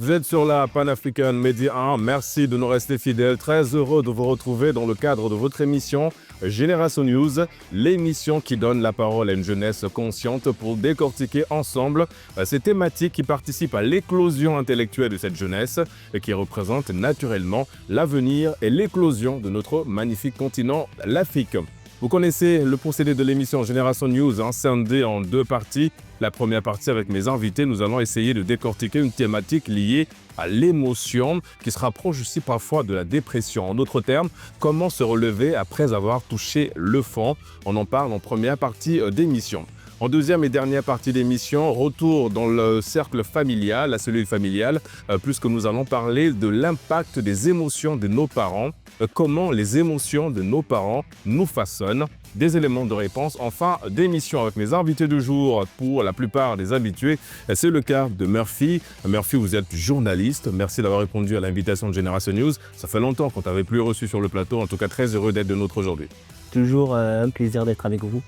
Vous êtes sur la Pan-African Media 1. Merci de nous rester fidèles. Très heureux de vous retrouver dans le cadre de votre émission Génération News, l'émission qui donne la parole à une jeunesse consciente pour décortiquer ensemble ces thématiques qui participent à l'éclosion intellectuelle de cette jeunesse et qui représentent naturellement l'avenir et l'éclosion de notre magnifique continent, l'Afrique. Vous connaissez le procédé de l'émission Génération News, scindé en deux parties. La première partie, avec mes invités, nous allons essayer de décortiquer une thématique liée à l'émotion qui se rapproche aussi parfois de la dépression. En d'autres termes, comment se relever après avoir touché le fond. On en parle en première partie d'émission. En deuxième et dernière partie d'émission, retour dans le cercle familial, la cellule familiale, puisque nous allons parler de l'impact des émotions de nos parents, comment les émotions de nos parents nous façonnent, des éléments de réponse en fin d'émission avec mes invités du jour. Pour la plupart des habitués, c'est le cas de Murphy. Murphy, vous êtes journaliste. Merci d'avoir répondu à l'invitation de Génération News. Ça fait longtemps qu'on t'avait plus reçu sur le plateau. En tout cas, très heureux d'être de nôtre aujourd'hui. Toujours un plaisir d'être avec vous.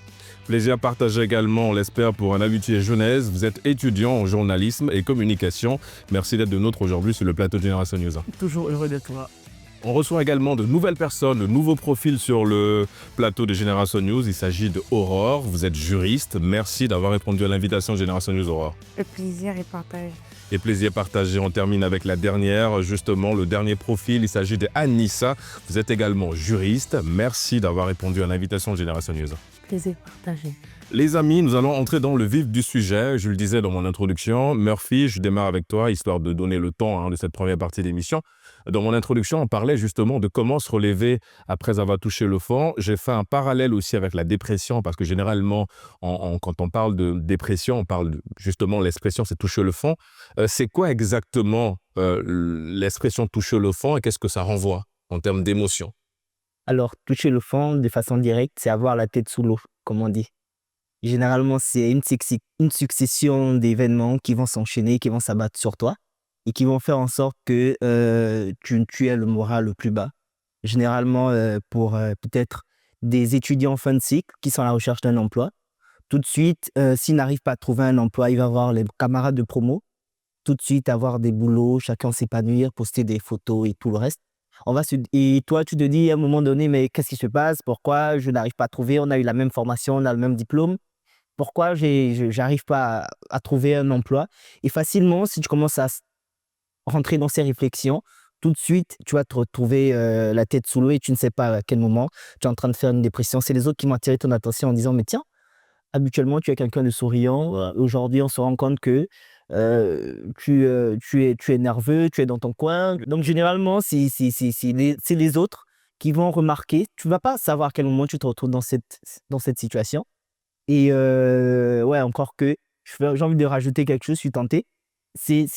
Plaisir partagé également, on l'espère, pour un habitué jeunesse. Vous êtes étudiant en journalisme et communication. Merci d'être de nôtre aujourd'hui sur le plateau de Génération News. Toujours heureux d'être là. On reçoit également de nouvelles personnes, de nouveaux profils sur le plateau de Génération News. Il s'agit de Aurore. Vous êtes juriste. Merci d'avoir répondu à l'invitation de Génération News, Aurore. Le plaisir est partagé. Et plaisir partagé. On termine avec la dernière, justement, le dernier profil. Il s'agit d'Anissa. Vous êtes également juriste. Merci d'avoir répondu à l'invitation de Génération News. Plaisir partagé. Les amis, nous allons entrer dans le vif du sujet. Je le disais dans mon introduction. Murphy, je démarre avec toi, histoire de donner le temps de cette première partie d'émission. Dans mon introduction, on parlait justement de comment se relever après avoir touché le fond. J'ai fait un parallèle aussi avec la dépression, parce que généralement, quand on parle de dépression, on parle justement, l'expression c'est toucher le fond. C'est quoi exactement l'expression toucher le fond et qu'est-ce que ça renvoie en termes d'émotion? Alors, toucher le fond de façon directe, c'est avoir la tête sous l'eau, comme on dit. Généralement, c'est une succession d'événements qui vont s'enchaîner, qui vont s'abattre sur toi et qui vont faire en sorte que tu aies le moral le plus bas. Généralement, pour peut-être des étudiants en fin de cycle qui sont à la recherche d'un emploi, tout de suite, s'ils n'arrivent pas à trouver un emploi, il va avoir les camarades de promo, tout de suite avoir des boulots, chacun s'épanouir, poster des photos et tout le reste. Et toi, tu te dis à un moment donné, mais qu'est-ce qui se passe? Pourquoi je n'arrive pas à trouver? On a eu la même formation, on a le même diplôme. Pourquoi j'arrive pas à trouver un emploi? Et facilement, si tu commences à rentrer dans ces réflexions, tout de suite, tu vas te retrouver la tête sous l'eau et tu ne sais pas à quel moment tu es en train de faire une dépression. C'est les autres qui vont attirer ton attention en disant, mais tiens, habituellement, tu es quelqu'un de souriant. Aujourd'hui, on se rend compte que tu es nerveux, tu es dans ton coin. Donc, généralement, c'est les autres qui vont remarquer. Tu ne vas pas savoir à quel moment tu te retrouves dans cette situation. Et ouais, encore que, j'ai envie de rajouter quelque chose, je suis tenté.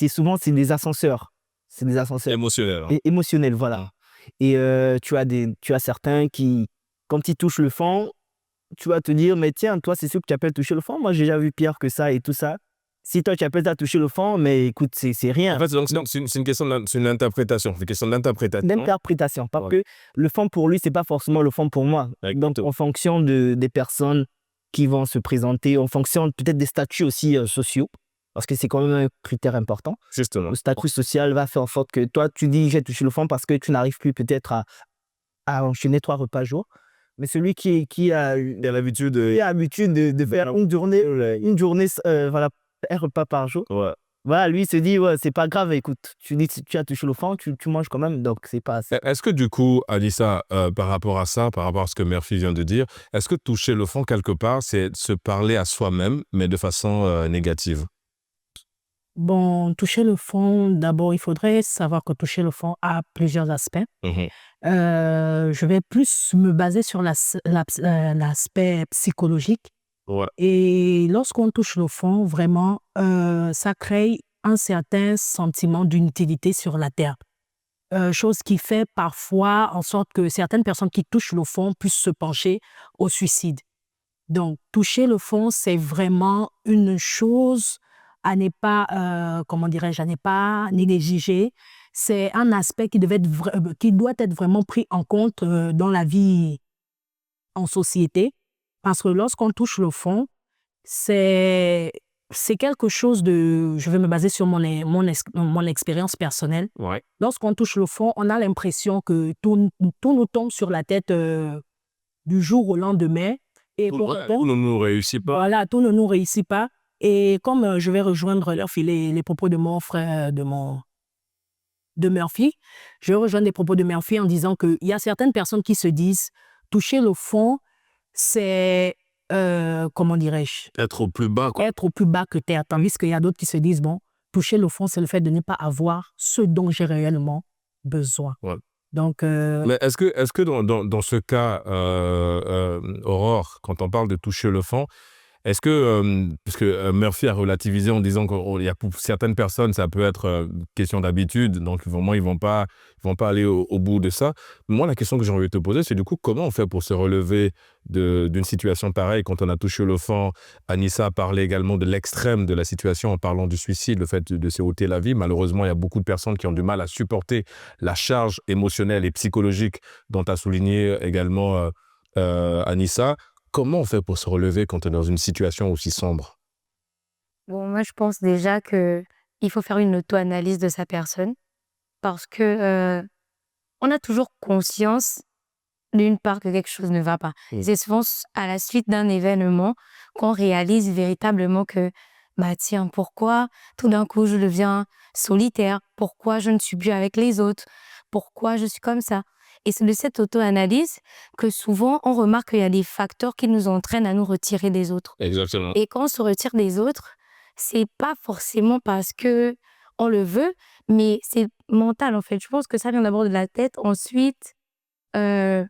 Souvent, c'est des ascenseurs. C'est des ascenseurs Émotionnel. émotionnels, voilà. Et tu as certains qui, quand ils touchent le fond, tu vas te dire, mais tiens, toi, c'est ce que tu appelles toucher le fond. Moi, j'ai déjà vu pire que ça et tout ça. Si toi, tu appelles ça toucher le fond, mais écoute, c'est rien. En fait, c'est une question c'est une interprétation. C'est une question d'interprétation. D'interprétation. Parce que le fond pour lui, c'est pas forcément le fond pour moi. Donc, en fonction des personnes qui vont se présenter, en fonction peut-être des statuts aussi sociaux, parce que c'est quand même un critère important. Justement. Le statut social va faire en sorte que toi, tu dis j'ai touché le fond parce que tu n'arrives plus peut-être à enchaîner 3 repas jour. Mais celui qui a l'habitude de faire une journée, voilà, un repas par jour. Ouais. Voilà, lui, il se dit, ouais, c'est pas grave, écoute, tu as touché le fond, tu manges quand même, donc c'est pas... Est-ce que du coup, Anissa, par rapport à ça, par rapport à ce que Murphy vient de dire, est-ce que toucher le fond quelque part, c'est se parler à soi-même, mais de façon négative? Bon, toucher le fond, d'abord, il faudrait savoir que toucher le fond a plusieurs aspects. Je vais plus me baser sur l'aspect psychologique. Ouais. Et lorsqu'on touche le fond, vraiment, ça crée un certain sentiment d'inutilité sur la Terre. Chose qui fait parfois en sorte que certaines personnes qui touchent le fond puissent se pencher au suicide. Donc, toucher le fond, c'est vraiment une chose à ne pas, à ne pas négliger. C'est un aspect qui doit être vraiment pris en compte dans la vie en société. Parce que lorsqu'on touche le fond, c'est c'est quelque chose de... Je vais me baser sur mon expérience personnelle. Ouais. Lorsqu'on touche le fond, on a l'impression que tout nous tombe sur la tête du jour au lendemain. Et Tout ne nous réussit pas. voilà, tout ne nous réussit pas. Et comme je vais rejoindre les propos de mon frère, de Murphy, je vais rejoindre les propos de Murphy en disant qu'il y a certaines personnes qui se disent toucher le fond, c'est, comment dirais-je, Être au plus bas, quoi. être au plus bas que terre. Tandis qu'il y a d'autres qui se disent, bon, toucher le fond, c'est le fait de ne pas avoir ce dont j'ai réellement besoin. Ouais. Donc, Mais est-ce que dans ce cas, Aurore, quand on parle de toucher le fond, est-ce que, parce que Murphy a relativisé en disant qu'il y a pour certaines personnes, ça peut être question d'habitude, donc vraiment, ils vont pas aller au bout de ça. Moi, la question que j'ai envie de te poser, c'est du coup, comment on fait pour se relever d'une situation pareille quand on a touché le fond? Anissa a parlé également de l'extrême de la situation en parlant du suicide, le fait de se ôter la vie. Malheureusement, il y a beaucoup de personnes qui ont du mal à supporter la charge émotionnelle et psychologique dont a souligné également Anissa. Comment on fait pour se relever quand on est dans une situation aussi sombre? Bon, moi, je pense déjà que il faut faire une auto-analyse de sa personne parce que on a toujours conscience d'une part que quelque chose ne va pas. C'est souvent à la suite d'un événement qu'on réalise véritablement que, bah tiens, pourquoi tout d'un coup je deviens solitaire? Pourquoi je ne suis plus avec les autres? Pourquoi je suis comme ça? Et c'est de cette auto-analyse que souvent on remarque qu'il y a des facteurs qui nous entraînent à nous retirer des autres. Exactement. Et quand on se retire des autres, c'est pas forcément parce que on le veut, mais c'est mental en fait. Je pense que ça vient d'abord de la tête. Ensuite, euh,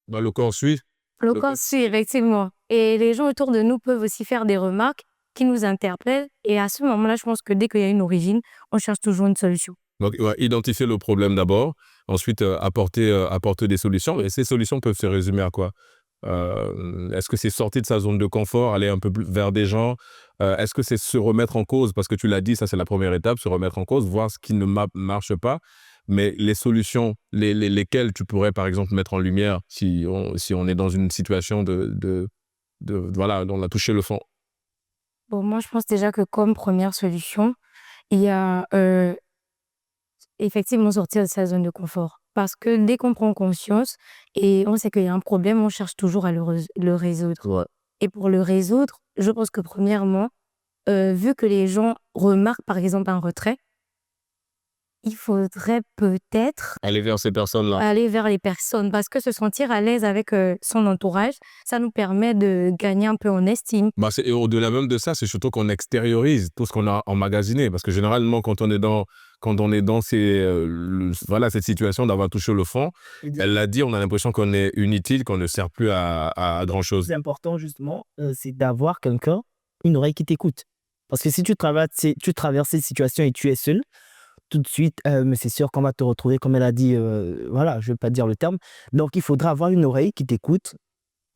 Bah, le corps suit. le corps suit, effectivement. Et les gens autour de nous peuvent aussi faire des remarques qui nous interpellent. Et à ce moment-là, je pense que dès qu'il y a une origine, on cherche toujours une solution. Donc, ouais, identifier le problème d'abord, ensuite apporter des solutions. Et ces solutions peuvent se résumer à quoi? Est-ce que c'est sortir de sa zone de confort, aller un peu plus vers des gens? Est-ce que c'est se remettre en cause? Parce que tu l'as dit, ça c'est la première étape, se remettre en cause, voir ce qui ne marche pas. Mais les solutions, lesquelles tu pourrais par exemple mettre en lumière si on est dans une situation voilà, on a touché le fond. Bon, moi, je pense déjà que comme première solution, il y a effectivement sortir de sa zone de confort. Parce que dès qu'on prend conscience et on sait qu'il y a un problème, on cherche toujours à le résoudre. Ouais. Et pour le résoudre, je pense que premièrement, vu que les gens remarquent par exemple un retrait, il faudrait peut-être Aller vers ces personnes-là. aller vers les personnes. Parce que se sentir à l'aise avec son entourage, ça nous permet de gagner un peu en estime. Bah, et au-delà même de ça, c'est surtout qu'on extériorise tout ce qu'on a emmagasiné. Parce que généralement, quand on est dans voilà, cette situation d'avoir touché le fond, elle l'a dit, on a l'impression qu'on est inutile, qu'on ne sert plus à grand-chose. C'est important justement, c'est d'avoir quelqu'un, une oreille qui t'écoute. Parce que si tu traverses cette situation et tu es seul, tout de suite, mais c'est sûr qu'on va te retrouver, comme elle a dit, voilà, je ne vais pas dire le terme. Donc, il faudra avoir une oreille qui t'écoute.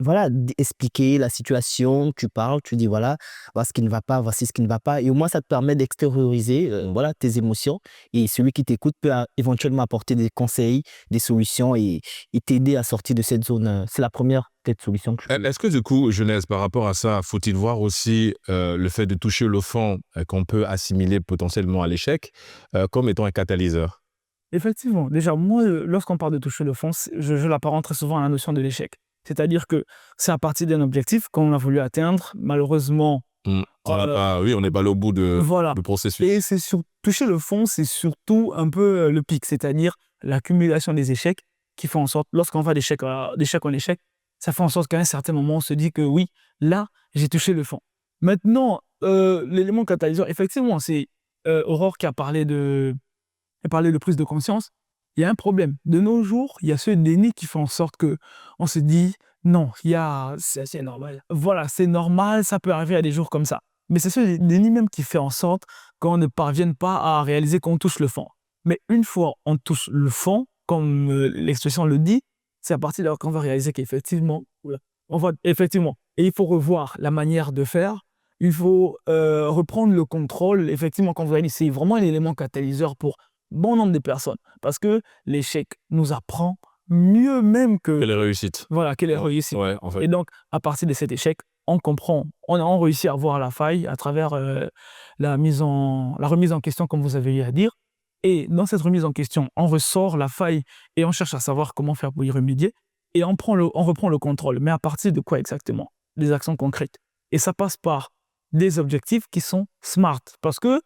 Voilà, expliquer la situation, tu parles, tu dis voilà, voilà ce qui ne va pas, voici ce qui ne va pas. Et au moins, ça te permet d'extérioriser voilà, tes émotions. Et celui qui t'écoute peut éventuellement apporter des conseils, des solutions et t'aider à sortir de cette zone. C'est la première peut-être solution que je peux. Est-ce que du coup, Jeunesse, par rapport à ça, faut-il voir aussi le fait de toucher le fond qu'on peut assimiler potentiellement à l'échec comme étant un catalyseur? Effectivement. Déjà, moi, lorsqu'on parle de toucher le fond, je l'apparente très souvent à la notion de l'échec. C'est-à-dire que c'est à partir d'un objectif qu'on a voulu atteindre. Malheureusement, On n'est pas allé au bout voilà. du processus. Et toucher le fond, c'est surtout un peu le pic, c'est-à-dire l'accumulation des échecs qui fait en sorte, lorsqu'on va d'échec en échec, ça fait en sorte qu'à un certain moment, on se dit que oui, là, j'ai touché le fond. Maintenant, l'élément catalyseur, effectivement, c'est Aurore qui a parlé de prise de conscience. Il y a un problème. De nos jours, il y a ce déni qui fait en sorte que on se dit non, c'est normal. Voilà, c'est normal, ça peut arriver à des jours comme ça. Mais c'est ce déni même qui fait en sorte qu'on ne parvienne pas à réaliser qu'on touche le fond. Mais une fois on touche le fond, comme l'expression le dit, c'est à partir de là qu'on va réaliser qu'effectivement, et il faut revoir la manière de faire. Il faut reprendre le contrôle. Effectivement, quand vous réalisez, c'est vraiment un élément catalyseur pour bon nombre de personnes. Parce que l'échec nous apprend mieux même que les réussites. voilà, que les réussites. Ouais, en fait. Et donc, à partir de cet échec, on comprend, on réussit à voir la faille à travers la remise en question, comme vous avez eu à dire. Et dans cette remise en question, on ressort la faille et on cherche à savoir comment faire pour y remédier. Et on reprend le contrôle. Mais à partir de quoi exactement? Des actions concrètes. Et ça passe par des objectifs qui sont smart. Parce que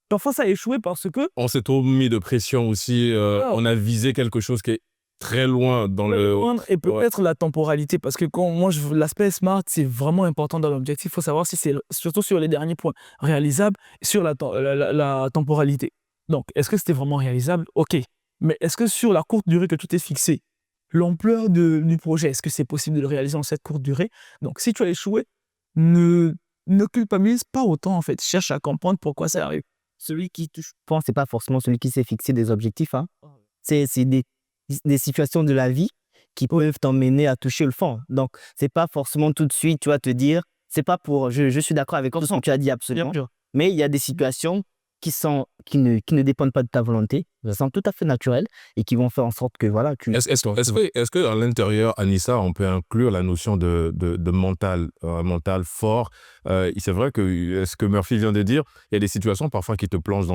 parfois, ça a échoué parce que... On s'est trop mis de pression aussi. On a visé quelque chose qui est très loin dans le... Et peut-être la temporalité. Parce que l'aspect smart, c'est vraiment important dans l'objectif. Il faut savoir si c'est, surtout sur les derniers points, réalisable, sur la temporalité. Donc, est-ce que c'était vraiment réalisable? OK. Mais est-ce que sur la courte durée que tout est fixé, l'ampleur du projet, est-ce que c'est possible de le réaliser en cette courte durée? Donc, si tu as échoué, ne culpabilise pas autant, en fait. Cherche à comprendre pourquoi ça arrive. Celui qui touche le fond, c'est pas forcément celui qui s'est fixé des objectifs. Hein. C'est des situations de la vie qui peuvent t'emmener à toucher le fond. Donc, c'est pas forcément tout de suite, tu vas te dire, c'est pas pour... Je suis d'accord avec tout ce que tu as dit absolument. Mais il y a des situations qui ne dépendent pas de ta volonté, ça sont tout à fait naturelles et qui vont faire en sorte que voilà. Est-ce que à l'intérieur, Anissa, on peut inclure la notion de mental, un mental fort? C'est vrai que ce que Murphy vient de dire, il y a des situations parfois qui te plongent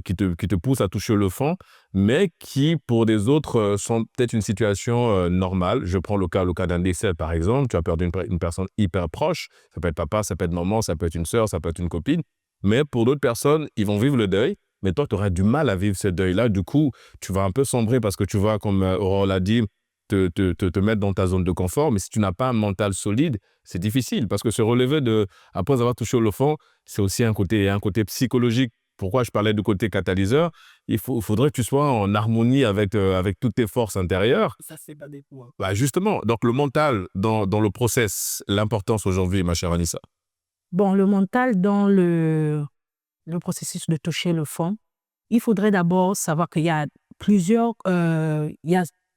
qui te poussent à toucher le fond, mais qui pour des autres sont peut-être une situation normale. Je prends le cas d'un décès par exemple. Tu as perdu une personne hyper proche. Ça peut être papa, ça peut être maman, ça peut être une sœur, ça peut être une copine. Mais pour d'autres personnes, ils vont vivre le deuil, mais toi, tu auras du mal à vivre ce deuil-là. Du coup, tu vas un peu sombrer parce que tu vas, comme Aurore l'a dit, te mettre dans ta zone de confort. Mais si tu n'as pas un mental solide, c'est difficile parce que se relever après avoir touché le fond, c'est aussi un côté psychologique. Pourquoi je parlais du côté catalyseur? Il faudrait que tu sois en harmonie avec toutes tes forces intérieures. Ça, c'est pas des points. Bah justement, donc le mental dans le process, l'importance aujourd'hui, ma chère Anissa. Bon, le mental dans le processus de toucher le fond, il faudrait d'abord savoir qu'il y a plusieurs...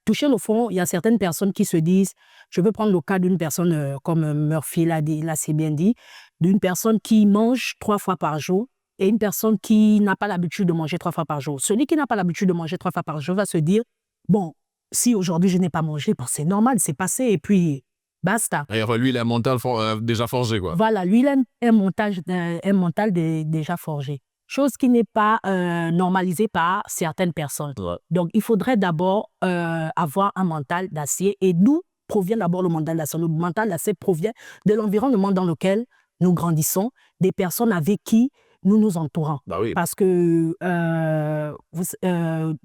toucher le fond, il y a certaines personnes qui se disent, je veux prendre le cas d'une personne, comme Murphy l'a assez bien dit, d'une personne qui mange 3 fois par jour et une personne qui n'a pas l'habitude de manger 3 fois par jour. Celui qui n'a pas l'habitude de manger 3 fois par jour va se dire, bon, si aujourd'hui je n'ai pas mangé, bon, c'est normal, c'est passé et puis... Basta. Et enfin, lui, il a un mental déjà forgé, quoi. Voilà, lui, il a un mental déjà forgé. Chose qui n'est pas normalisée par certaines personnes. Ouais. Donc, il faudrait d'abord avoir un mental d'acier. Et d'où provient d'abord le mental d'acier? Le mental d'acier provient de l'environnement dans lequel nous grandissons, des personnes avec qui nous nous entourons. Bah oui. Parce que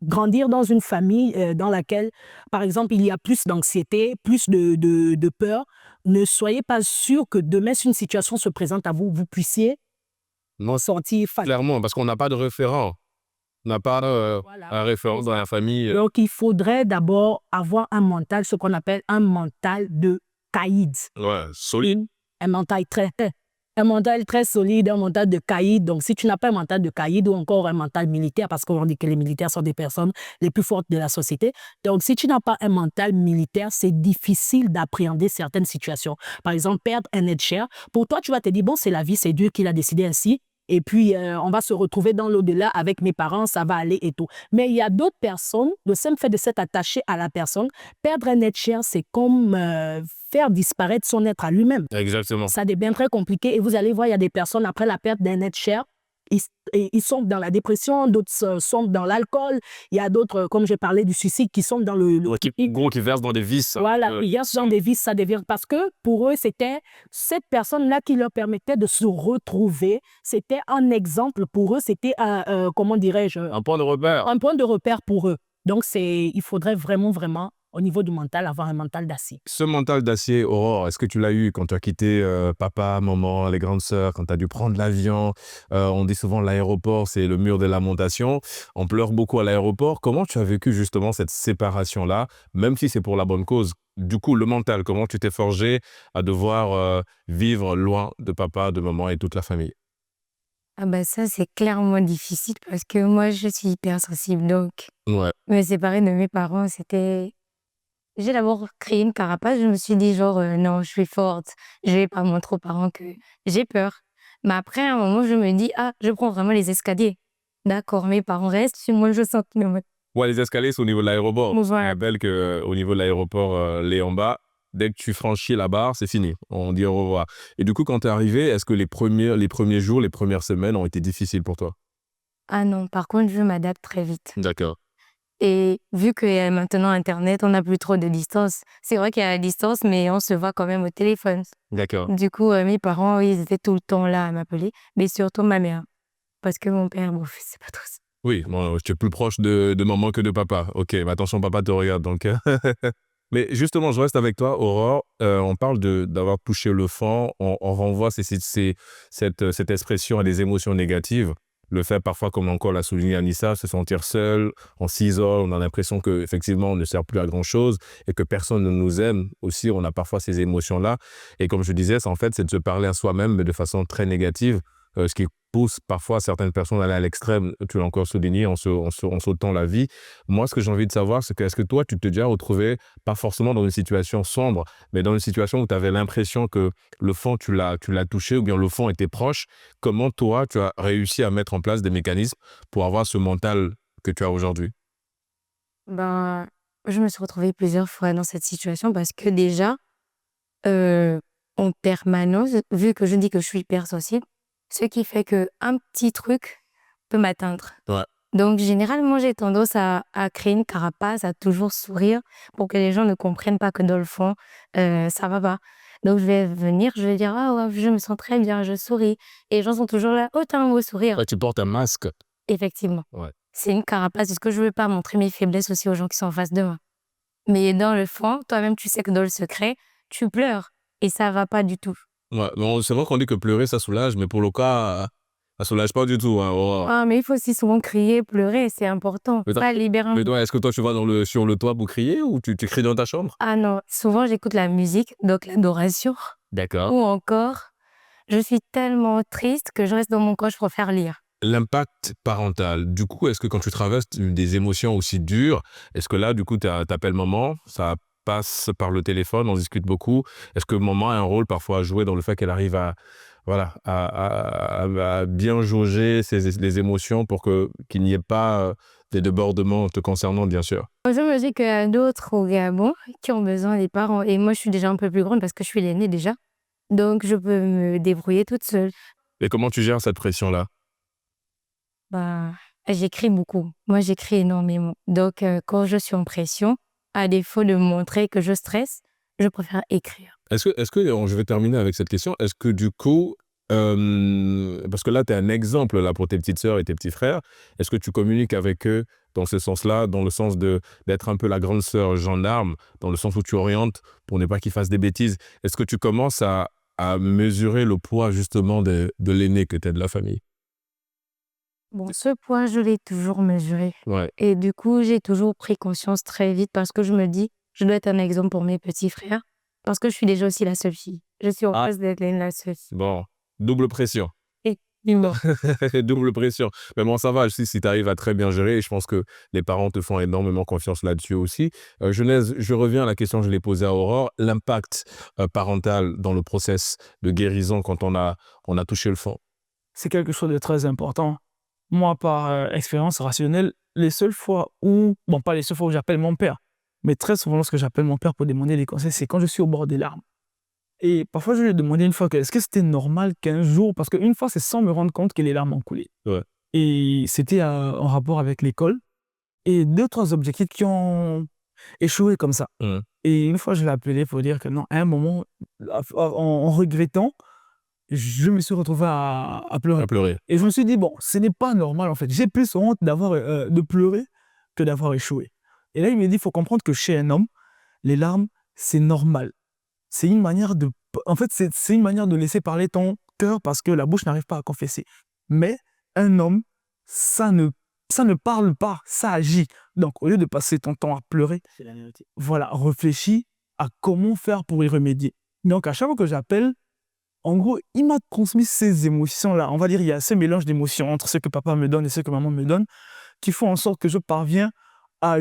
grandir dans une famille dans laquelle, par exemple, il y a plus d'anxiété, plus de peur, ne soyez pas sûr que demain, si une situation se présente à vous, vous puissiez sentir face. Clairement, parce qu'on n'a pas de référent. On n'a pas un référent dans la famille. Donc, il faudrait d'abord avoir un mental, ce qu'on appelle un mental de caïd. Ouais, solide. Un mental très solide, un mental de caïd. Donc, si tu n'as pas un mental de caïd ou encore un mental militaire, parce qu'on dit que les militaires sont des personnes les plus fortes de la société. Donc, si tu n'as pas un mental militaire, c'est difficile d'appréhender certaines situations. Par exemple, perdre un être cher. Pour toi, tu vas te dire, bon, c'est la vie, c'est Dieu qui l'a décidé ainsi. Et puis, on va se retrouver dans l'au-delà avec mes parents, ça va aller et tout. Mais il y a d'autres personnes, le simple fait de s'être attaché à la personne, perdre un être cher, c'est comme faire disparaître son être à lui-même. Exactement. Ça devient très compliqué. Et vous allez voir, il y a des personnes, après la perte d'un être cher, ils sont dans la dépression, d'autres sont dans l'alcool. Il y a d'autres, comme j'ai parlé du suicide, qui sont dans Qui versent dans des vices. Voilà, il y a ce genre de vices, ça devient... Parce que pour eux, c'était cette personne-là qui leur permettait de se retrouver. C'était un exemple pour eux. C'était, comment dirais-je... Un point de repère. Un point de repère pour eux. Donc, il faudrait vraiment, au niveau du mental, avoir un mental d'acier. Ce mental d'acier, Aurore, est-ce que tu l'as eu quand tu as quitté papa, maman, les grandes sœurs, quand tu as dû prendre l'avion? On dit souvent l'aéroport, c'est le mur de lamentation. On pleure beaucoup à l'aéroport. Comment tu as vécu justement cette séparation-là, même si c'est pour la bonne cause? Du coup, le mental, comment tu t'es forgé à devoir vivre loin de papa, de maman et toute la famille? Ah bah ça, c'est clairement difficile parce que moi, je suis hypersensible. Donc, Ouais. me séparer de mes parents, c'était... J'ai d'abord créé une carapace. Je me suis dit, genre, non, je suis forte. Je vais pas montrer aux parents que j'ai peur. Mais après, à un moment, je me dis, ah, je prends vraiment les escaliers. D'accord, mes parents restent. Moi, je sens que... Ouais, les escaliers, c'est au niveau de l'aéroport. Bon, Je voilà. rappelle qu'au niveau de l'aéroport Léon-Bas, dès que tu franchis la barre, c'est fini. On dit au revoir. Et du coup, quand tu es arrivé, est-ce que les premiers jours, les premières semaines ont été difficiles pour toi? Ah non, par contre, je m'adapte très vite. D'accord. Et vu qu'il y a maintenant Internet, on n'a plus trop de distance. C'est vrai qu'il y a la distance, mais on se voit quand même au téléphone. D'accord. Du coup, mes parents, ils étaient tout le temps là à m'appeler, mais surtout ma mère. Parce que mon père, bon, c'est pas trop ça. Oui, bon, tu es plus proche de maman que de papa. Ok, mais attention, papa te regarde donc. Mais justement, je reste avec toi, Aurore. On parle d'avoir touché le fond. On renvoie cette expression à des émotions négatives. Le fait parfois, comme encore l'a souligné Anissa, se sentir seul, on s'isole, on a l'impression qu'effectivement on ne sert plus à grand chose et que personne ne nous aime aussi. On a parfois ces émotions-là. Et comme je disais, en fait, c'est de se parler à soi-même, mais de façon très négative. Ce qui pousse parfois certaines personnes à aller à l'extrême, tu l'as encore souligné, en sautant la vie. Moi, ce que j'ai envie de savoir, c'est que est-ce que toi, tu t'es déjà retrouvé, pas forcément dans une situation sombre, mais dans une situation où tu avais l'impression que le fond, tu l'as touché, ou bien le fond était proche. Comment toi, tu as réussi à mettre en place des mécanismes pour avoir ce mental que tu as aujourd'hui? Ben, je me suis retrouvée plusieurs fois dans cette situation parce que déjà, en permanence, vu que je dis que je suis hypersensible, ce qui fait qu'un petit truc peut m'atteindre. Ouais. Donc, généralement, j'ai tendance à créer une carapace, à toujours sourire pour que les gens ne comprennent pas que dans le fond, ça va pas. Donc, je vais venir, je vais dire, ah ouais, je me sens très bien, je souris. Et les gens sont toujours là, oh, t'as un beau sourire. Ouais, tu portes un masque. Effectivement. Ouais. C'est une carapace parce que je veux pas montrer mes faiblesses aussi aux gens qui sont en face de moi. Mais dans le fond, toi-même, tu sais que dans le secret, tu pleures. Et ça va pas du tout. Ouais, bon, c'est vrai qu'on dit que pleurer, ça soulage, mais pour le cas, ça soulage pas du tout, hein, Aurore. Ah, mais il faut aussi souvent crier, pleurer, c'est important. Mais Ça libère un Mais peu. toi, est-ce que toi, tu vas sur le toit pour crier ou tu cries dans ta chambre? Ah non, souvent j'écoute la musique, donc l'adoration. D'accord. Ou encore, je suis tellement triste que je reste dans mon coin, je préfère lire. L'impact parental, du coup, est-ce que quand tu traverses des émotions aussi dures, est-ce que là, du coup, t'appelles maman, ça passe par le téléphone, on discute beaucoup. Est-ce que maman a un rôle parfois à jouer dans le fait qu'elle arrive à, voilà, à bien jauger les émotions pour qu'il n'y ait pas des débordements te concernant, bien sûr? Je me dis qu'il y a d'autres au Gabon qui ont besoin des parents. Et moi, je suis déjà un peu plus grande parce que je suis l'aînée déjà. Donc, je peux me débrouiller toute seule. Et comment tu gères cette pression-là? Bah, j'écris beaucoup. Moi, j'écris énormément. Donc, quand je suis en pression, à défaut de montrer que je stresse, je préfère écrire. Je vais terminer avec cette question, est-ce que du coup, parce que là, tu es un exemple là, pour tes petites sœurs et tes petits frères, est-ce que tu communiques avec eux dans ce sens-là, dans le sens d'être un peu la grande sœur gendarme, dans le sens où tu orientes pour ne pas qu'ils fassent des bêtises? Est-ce que tu commences à mesurer le poids justement de l'aîné que tu es de la famille? Bon, ce poids, je l'ai toujours mesuré. Ouais. Et du coup, j'ai toujours pris conscience très vite parce que je me dis, je dois être un exemple pour mes petits frères parce que je suis déjà aussi la seule fille. Je suis en Ah. phase d'être la seule fille. Bon, double pression. Dis-moi. Double pression. Mais bon, ça va, si tu arrives à très bien gérer, et je pense que les parents te font énormément confiance là-dessus aussi. Genèse, je reviens à la question que je l'ai posée à Aurore. L'impact parental dans le process de guérison quand on a touché le fond. C'est quelque chose de très important. Moi, par expérience rationnelle, les seules fois où, bon, pas les seules fois où j'appelle mon père, mais très souvent lorsque j'appelle mon père pour demander des conseils, c'est quand je suis au bord des larmes. Et parfois, je lui ai demandé une fois est-ce que c'était normal qu'un jour, parce qu'une fois, c'est sans me rendre compte que les larmes ont coulé. Ouais. Et c'était en rapport avec l'école. Et 2-3 objectifs qui ont échoué comme ça. Mmh. Et une fois, je l'ai appelé pour dire que non, à un moment, en regrettant, je me suis retrouvé à pleurer. À pleurer. Et je me suis dit, bon, ce n'est pas normal en fait. J'ai plus honte de pleurer que d'avoir échoué. Et là, il m'a dit, il faut comprendre que chez un homme, les larmes, c'est normal. C'est une manière de... En fait, c'est une manière de laisser parler ton cœur parce que la bouche n'arrive pas à confesser. Mais un homme, ça ne parle pas, ça agit. Donc, au lieu de passer ton temps à pleurer, voilà, réfléchis à comment faire pour y remédier. Donc, à chaque fois que j'appelle, en gros, il m'a transmis ces émotions-là. On va dire, il y a ce mélange d'émotions entre ce que papa me donne et ce que maman me donne qui font en sorte que je parviens à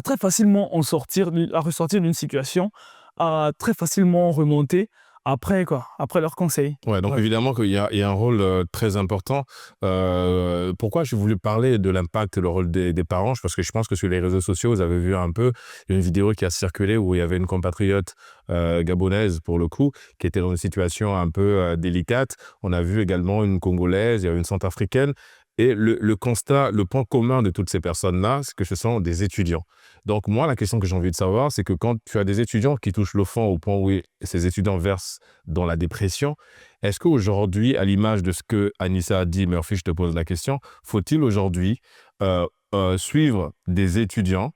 très facilement à ressortir d'une situation, à très facilement remonter, après leurs conseils. Ouais, donc Ouais. évidemment qu'il y a un rôle très important. Pourquoi j'ai voulu parler de l'impact et le rôle des parents? Parce que je pense que sur les réseaux sociaux, vous avez vu un peu une vidéo qui a circulé où il y avait une compatriote gabonaise, pour le coup, qui était dans une situation un peu délicate. On a vu également une Congolaise, il y a une Centrafricaine. Et le constat, le point commun de toutes ces personnes-là, c'est que ce sont des étudiants. Donc moi, la question que j'ai envie de savoir, c'est que quand tu as des étudiants qui touchent le fond au point où ces étudiants versent dans la dépression, est-ce qu'aujourd'hui, à l'image de ce que Anissa a dit, Murphy, je te pose la question, faut-il aujourd'hui suivre des étudiants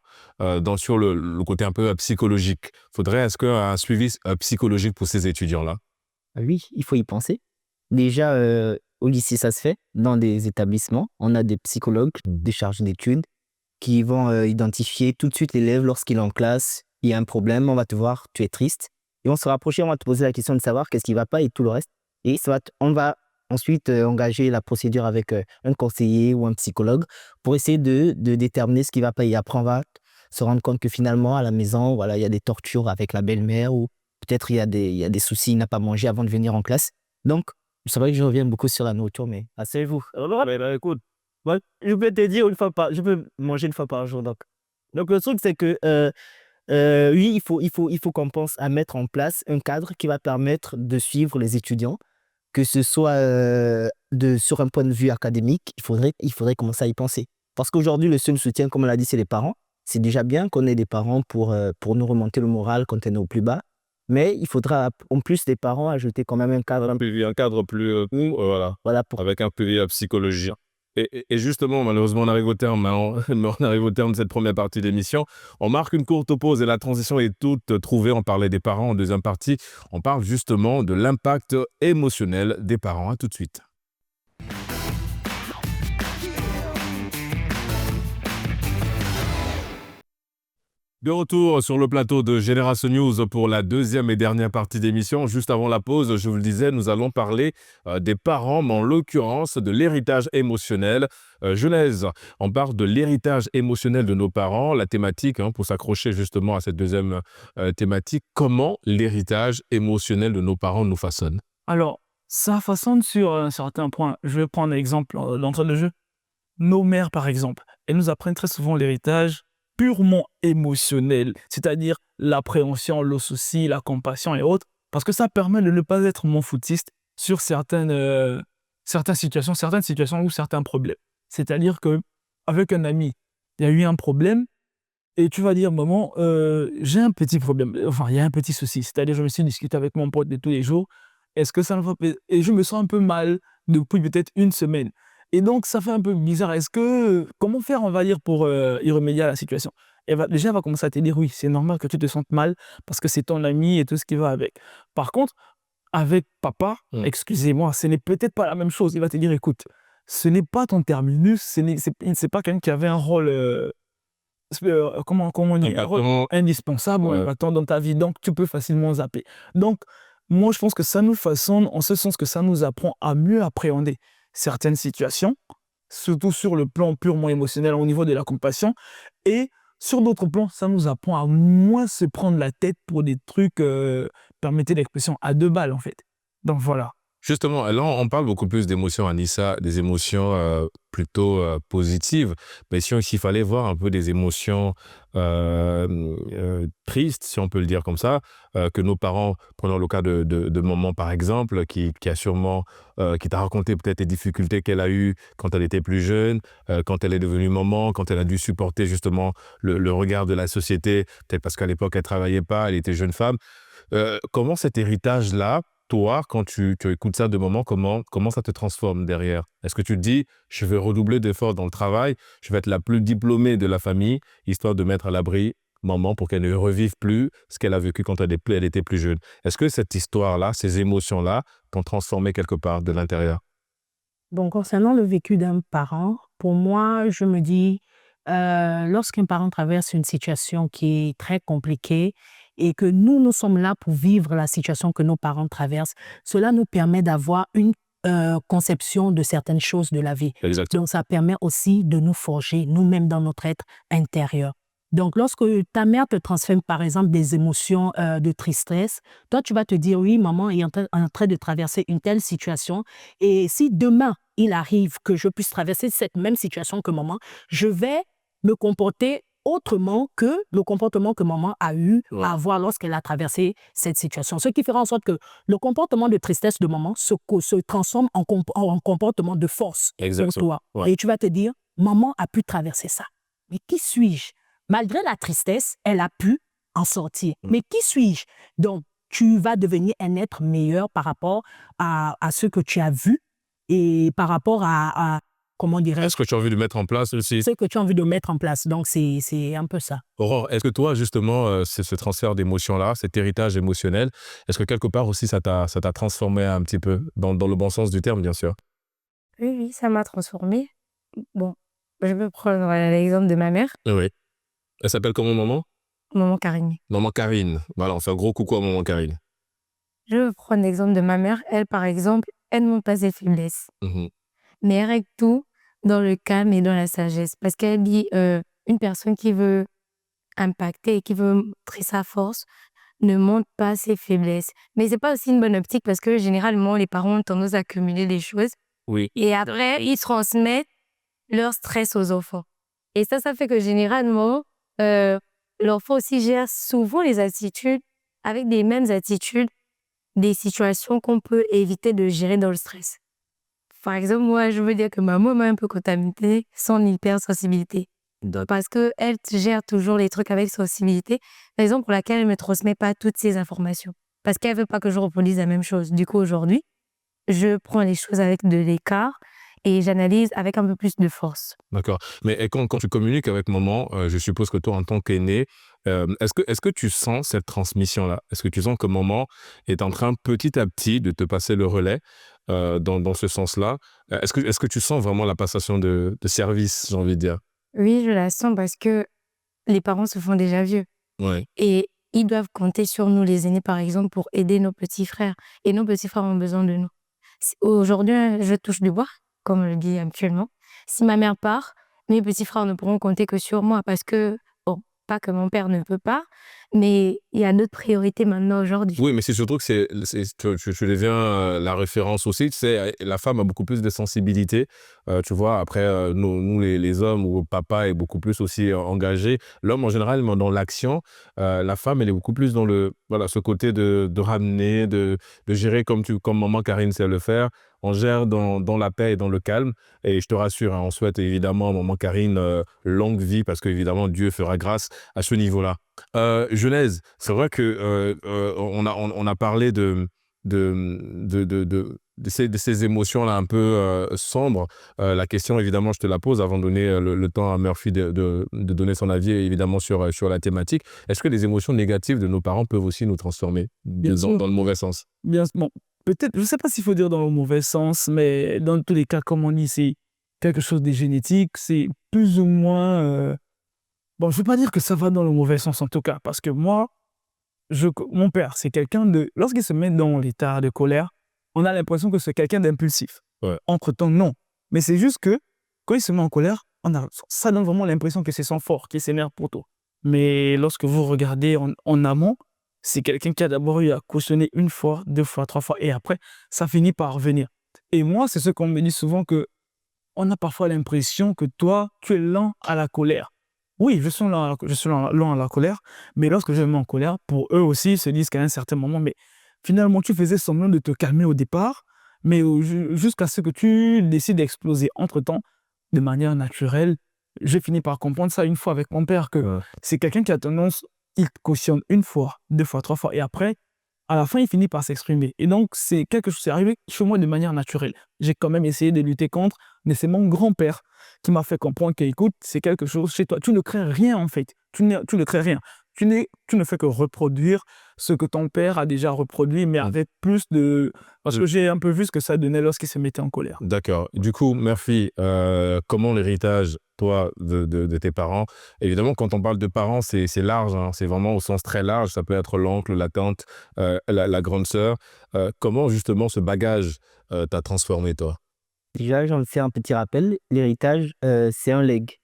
sur le côté un peu psychologique? Est-ce qu'un suivi psychologique pour ces étudiants-là? Oui, il faut y penser. Déjà, au lycée, ça se fait. Dans des établissements, on a des psychologues, des chargés d'études qui vont identifier tout de suite l'élève lorsqu'il est en classe. Il y a un problème, on va te voir, tu es triste. Ils vont se rapprocher, on va te poser la question de savoir qu'est-ce qui ne va pas et tout le reste. Et on va ensuite engager la procédure avec un conseiller ou un psychologue pour essayer de déterminer ce qui ne va pas. Et après, on va se rendre compte que finalement, à la maison, voilà, il y a des tortures avec la belle-mère ou peut-être il y a des soucis, il n'a pas mangé avant de venir en classe. Donc, c'est vrai que je reviens beaucoup sur la nourriture, mais asseyez-vous. Écoute, moi, je peux te dire je peux manger une fois par jour. Donc le truc, c'est que oui, il faut qu'on pense à mettre en place un cadre qui va permettre de suivre les étudiants, que ce soit sur un point de vue académique, il faudrait commencer à y penser. Parce qu'aujourd'hui, le seul soutien, comme on l'a dit, c'est les parents. C'est déjà bien qu'on ait des parents pour nous remonter le moral quand on est au plus bas. Mais il faudra, en plus des parents, ajouter quand même un cadre. Un cadre plus voilà, Voilà, pour avec un suivi psychologique. Et justement, malheureusement, on arrive au terme, hein, on arrive au terme de cette première partie d'émission. On marque une courte pause et la transition est toute trouvée. On parlait des parents en deuxième partie. On parle justement de l'impact émotionnel des parents. À tout de suite. De retour sur le plateau de Génération News pour la deuxième et dernière partie d'émission. Juste avant la pause, je vous le disais, nous allons parler des parents, mais en l'occurrence de l'héritage émotionnel. Genèse, on parle de l'héritage émotionnel de nos parents. La thématique, pour s'accrocher justement à cette deuxième thématique, comment l'héritage émotionnel de nos parents nous façonne? Alors, ça façonne sur un certain point. Je vais prendre l'exemple d'entrée de jeu. Nos mères, par exemple, elles nous apprennent très souvent l'héritage purement émotionnel, c'est-à-dire l'appréhension, le souci, la compassion et autres, parce que ça permet de ne pas être mon foutiste sur certaines situations ou certains problèmes. C'est-à-dire que avec un ami, il y a eu un problème et tu vas dire, maman, j'ai un petit problème, enfin, il y a un petit souci, c'est-à-dire je me suis discuté avec mon pote de tous les jours, est-ce que ça ne va pas... Et je me sens un peu mal depuis peut-être une semaine. Et donc, ça fait un peu bizarre. Comment faire, on va dire, pour y remédier à la situation? Elle va commencer à te dire, oui, c'est normal que tu te sentes mal parce que c'est ton ami et tout ce qui va avec. Par contre, avec papa, excusez-moi, ce n'est peut-être pas la même chose. Il va te dire, écoute, ce n'est pas ton terminus, c'est pas quelqu'un qui avait un rôle, comment on dit, un rôle indispensable dans ta vie. Donc, tu peux facilement zapper. Donc, moi, je pense que ça nous façonne en ce sens que ça nous apprend à mieux appréhender certaines situations, surtout sur le plan purement émotionnel au niveau de la compassion, et sur d'autres plans, ça nous apprend à moins se prendre la tête pour des trucs, permettez l'expression, à deux balles en fait. Donc voilà. Justement, là, on parle beaucoup plus d'émotions, Anissa, des émotions plutôt positives. Mais s'il fallait voir un peu des émotions tristes, si on peut le dire comme ça, que nos parents, prenons le cas de maman par exemple, qui t'a raconté peut-être les difficultés qu'elle a eues quand elle était plus jeune, quand elle est devenue maman, quand elle a dû supporter justement le regard de la société, peut-être parce qu'à l'époque elle travaillait pas, elle était jeune femme. Comment cet héritage-là, toi, quand tu écoutes ça de moment, comment ça te transforme derrière? Est-ce que tu te dis, je vais redoubler d'efforts dans le travail, je vais être la plus diplômée de la famille, histoire de mettre à l'abri maman pour qu'elle ne revive plus ce qu'elle a vécu quand elle était plus jeune? Est-ce que cette histoire-là, ces émotions-là, t'ont transformé quelque part de l'intérieur? Bon, concernant le vécu d'un parent, pour moi, je me dis, lorsqu'un parent traverse une situation qui est très compliquée et que nous sommes là pour vivre la situation que nos parents traversent, cela nous permet d'avoir une conception de certaines choses de la vie. Exactement. Donc, ça permet aussi de nous forger nous-mêmes dans notre être intérieur. Donc, lorsque ta mère te transfère, par exemple, des émotions de tristesse, toi, tu vas te dire, oui, maman est en train de traverser une telle situation. Et si demain, il arrive que je puisse traverser cette même situation que maman, je vais me comporter autrement que le comportement que maman a eu à avoir lorsqu'elle a traversé cette situation. Ce qui fera en sorte que le comportement de tristesse de maman se transforme en comportement de force pour toi. Et tu vas te dire, maman a pu traverser ça. Mais qui suis-je? Malgré la tristesse, elle a pu en sortir. Mais qui suis-je? Donc, tu vas devenir un être meilleur par rapport à ce que tu as vu et par rapport à comment dirais-je? Est-ce que tu as envie de mettre en place aussi? Ce que tu as envie de mettre en place. Donc, c'est un peu ça. Aurore, est-ce que toi, justement, ce transfert d'émotions-là, cet héritage émotionnel, est-ce que quelque part aussi, ça t'a transformé un petit peu, dans le bon sens du terme, bien sûr? Oui, ça m'a transformée. Bon, je peux prendre l'exemple de ma mère, Oui. Elle s'appelle comment, maman? maman Karine. Maman Karine. Voilà, on fait un gros coucou à maman Karine. Je veux prendre l'exemple de ma mère. Elle, par exemple, elle ne montre pas ses faiblesses. Mais elle règle tout dans le calme et dans la sagesse. Parce qu'elle dit, une personne qui veut impacter et qui veut montrer sa force ne montre pas ses faiblesses. Mais c'est pas aussi une bonne optique parce que généralement, les parents ont tendance à accumuler des choses. Oui. Et après, ils transmettent leur stress aux enfants. Et ça fait que généralement, l'enfant aussi gère souvent les attitudes avec des mêmes attitudes, des situations qu'on peut éviter de gérer dans le stress. Par exemple, moi, je veux dire que ma maman m'a un peu contaminée son hypersensibilité. Parce qu'elle gère toujours les trucs avec sensibilité, raison pour laquelle elle ne me transmet pas toutes ces informations. Parce qu'elle ne veut pas que je reproduise la même chose. Du coup, aujourd'hui, je prends les choses avec de l'écart et j'analyse avec un peu plus de force. D'accord. Mais quand tu communiques avec maman, je suppose que toi, en tant qu'aîné, est-ce que tu sens cette transmission-là? Est-ce que tu sens que maman est en train, petit à petit, de te passer le relais dans ce sens-là? Est-ce que tu sens vraiment la passation de service, j'ai envie de dire? Oui, je la sens parce que les parents se font déjà vieux. Ouais. Et ils doivent compter sur nous, les aînés, par exemple, pour aider nos petits frères. Et nos petits frères ont besoin de nous. Aujourd'hui, je touche du bois, comme on le dit actuellement. Si ma mère part, mes petits frères ne pourront compter que sur moi parce que, bon, pas que mon père ne peut pas, mais il y a d'autres priorités maintenant aujourd'hui. Oui, mais c'est surtout que tu deviens la référence aussi. Tu sais, la femme a beaucoup plus de sensibilité. Tu vois, après, nous les hommes, où papa est beaucoup plus aussi engagé. L'homme, en général, dans l'action. La femme, elle est beaucoup plus dans ce côté de ramener, de gérer comme maman Karine sait le faire. On gère dans la paix et dans le calme. Et je te rassure, hein, on souhaite évidemment à maman Karine longue vie parce qu'évidemment, Dieu fera grâce à ce niveau-là. Genèse, c'est vrai que on a parlé de ces émotions-là un peu sombres. La question, évidemment, je te la pose avant de donner le temps à Murphy de donner son avis, évidemment, sur la thématique. Est-ce que les émotions négatives de nos parents peuvent aussi nous transformer dans le mauvais sens? Bien, bon, peut-être, je ne sais pas s'il faut dire dans le mauvais sens, mais dans tous les cas, comme on dit, c'est quelque chose de génétique, c'est plus ou moins... Bon, je ne veux pas dire que ça va dans le mauvais sens en tout cas, parce que moi, mon père, c'est quelqu'un de... Lorsqu'il se met dans l'état de colère, on a l'impression que c'est quelqu'un d'impulsif. Ouais. Entre-temps, non. Mais c'est juste que quand il se met en colère, ça donne vraiment l'impression que c'est son fort, qu'il s'énerve pour tout. Mais lorsque vous regardez en amont, c'est quelqu'un qui a d'abord eu à cautionner 1 fois, 2 fois, 3 fois, et après, ça finit par revenir. Et moi, c'est ce qu'on me dit souvent, que on a parfois l'impression que toi, tu es lent à la colère. Oui, je suis lent à la colère, mais lorsque je me mets en colère, pour eux aussi, ils se disent qu'à un certain moment, mais finalement, tu faisais semblant de te calmer au départ, mais jusqu'à ce que tu décides d'exploser. Entre-temps, de manière naturelle, j'ai fini par comprendre ça 1 fois avec mon père, que c'est quelqu'un qui a tendance, il cautionne 1 fois, 2 fois, 3 fois, et après, à la fin, il finit par s'exprimer. Et donc, c'est quelque chose qui est arrivé chez moi de manière naturelle. J'ai quand même essayé de lutter contre, mais c'est mon grand-père qui m'a fait comprendre que, écoute, c'est quelque chose chez toi. Tu ne crées rien, en fait. Tu ne crées rien. Tu ne fais que reproduire ce que ton père a déjà reproduit, mais avec plus de... Parce que j'ai un peu vu ce que ça donnait lorsqu'il se mettait en colère. D'accord. Du coup, Murphy, comment l'héritage, toi, de tes parents? Évidemment, quand on parle de parents, c'est large, hein, c'est vraiment au sens très large. Ça peut être l'oncle, la tante, la grande sœur. Comment, justement, ce bagage t'a transformé, toi? Déjà, j'en fais un petit rappel. L'héritage, c'est un legs.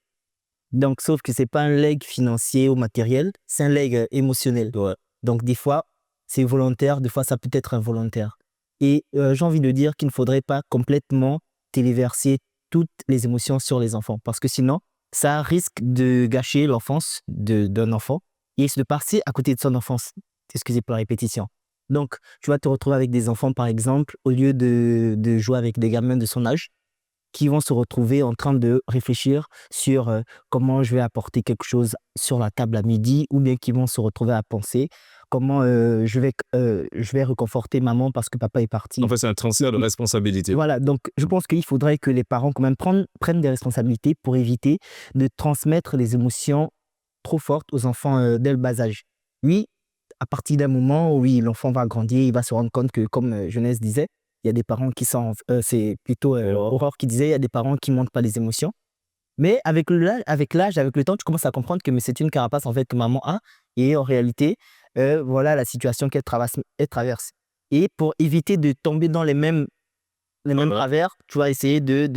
Donc, sauf que c'est pas un leg financier ou matériel, c'est un leg émotionnel. Ouais. Donc, des fois, c'est volontaire, des fois, ça peut être involontaire. Et j'ai envie de dire qu'il ne faudrait pas complètement téléverser toutes les émotions sur les enfants. Parce que sinon, ça risque de gâcher l'enfance d'un enfant et de passer à côté de son enfance. Excusez pour la répétition. Donc, tu vas te retrouver avec des enfants, par exemple, au lieu de jouer avec des gamins de son âge, qui vont se retrouver en train de réfléchir sur comment je vais apporter quelque chose sur la table à midi, ou bien qui vont se retrouver à penser comment je vais réconforter maman parce que papa est parti. En fait, c'est un transfert de responsabilité. Voilà, donc je pense qu'il faudrait que les parents quand même prennent des responsabilités pour éviter de transmettre les émotions trop fortes aux enfants dès le bas âge. Oui, à partir d'un moment, oui, l'enfant va grandir, il va se rendre compte que, comme Jeunesse disait, il y a des parents qui sont, c'est plutôt Aurore qui disait, il y a des parents qui ne montrent pas les émotions. Mais avec l'âge, avec le temps, tu commences à comprendre que mais c'est une carapace en fait que maman a, et en réalité, voilà la situation qu'elle traverse. Et pour éviter de tomber dans les mêmes travers, tu vas essayer de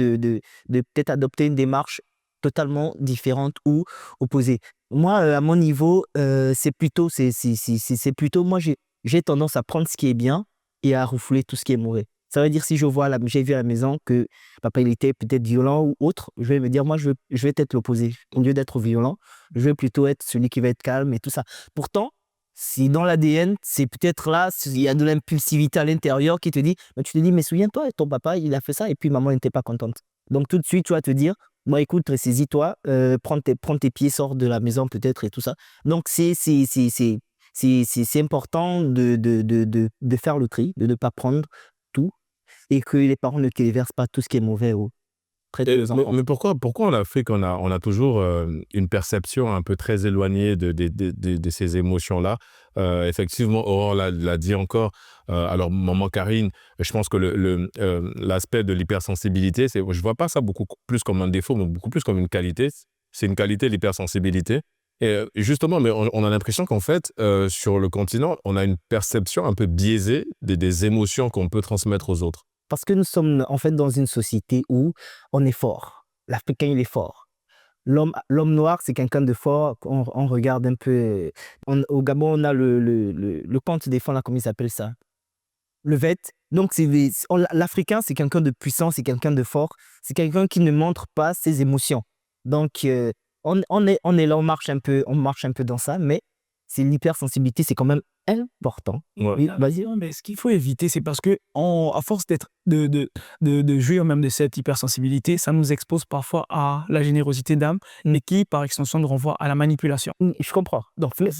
peut-être adopter une démarche totalement différente ou opposée. Moi, à mon niveau, c'est plutôt, moi, j'ai tendance à prendre ce qui est bien et à refouler tout ce qui est mauvais. Ça veut dire, si j'ai vu à la maison que papa, il était peut-être violent ou autre, je vais me dire, moi, je vais être l'opposé. Au lieu d'être violent, je vais plutôt être celui qui va être calme et tout ça. Pourtant, si dans l'ADN, c'est peut-être là, il y a de l'impulsivité à l'intérieur qui te dit, mais tu te dis, mais souviens-toi, ton papa, il a fait ça et puis maman n'était pas contente. Donc tout de suite, tu vas te dire, moi, écoute, ressaisis-toi, prends tes pieds, sors de la maison peut-être et tout ça. Donc c'est important de faire le tri, de ne pas prendre tout et que les parents ne téléversent pas tout ce qui est mauvais auprès de leurs enfants. Mais pourquoi en Afrique, on a toujours une perception un peu très éloignée de ces émotions-là? Effectivement, Aurore l'a dit encore. Alors, maman Karine, je pense que l'aspect de l'hypersensibilité, je ne vois pas ça beaucoup plus comme un défaut, mais beaucoup plus comme une qualité. C'est une qualité, l'hypersensibilité. Et justement, mais on a l'impression qu'en fait, sur le continent, on a une perception un peu biaisée des émotions qu'on peut transmettre aux autres. Parce que nous sommes en fait dans une société où on est fort. L'Africain, il est fort. L'homme noir, c'est quelqu'un de fort. On regarde un peu. Au Gabon, on a le conte des femmes, là, comment il s'appelle ça? Le vet. Donc, l'Africain, c'est quelqu'un de puissant, c'est quelqu'un de fort. C'est quelqu'un qui ne montre pas ses émotions. Donc, on est là, on marche un peu dans ça, mais c'est l'hypersensibilité, c'est quand même important. Ouais. Oui, vas-y. Non, mais ce qu'il faut éviter, c'est parce que à force de jouir même de cette hypersensibilité, ça nous expose parfois à la générosité d'âme, mais qui, par extension, nous renvoie à la manipulation. Je comprends. Donc, il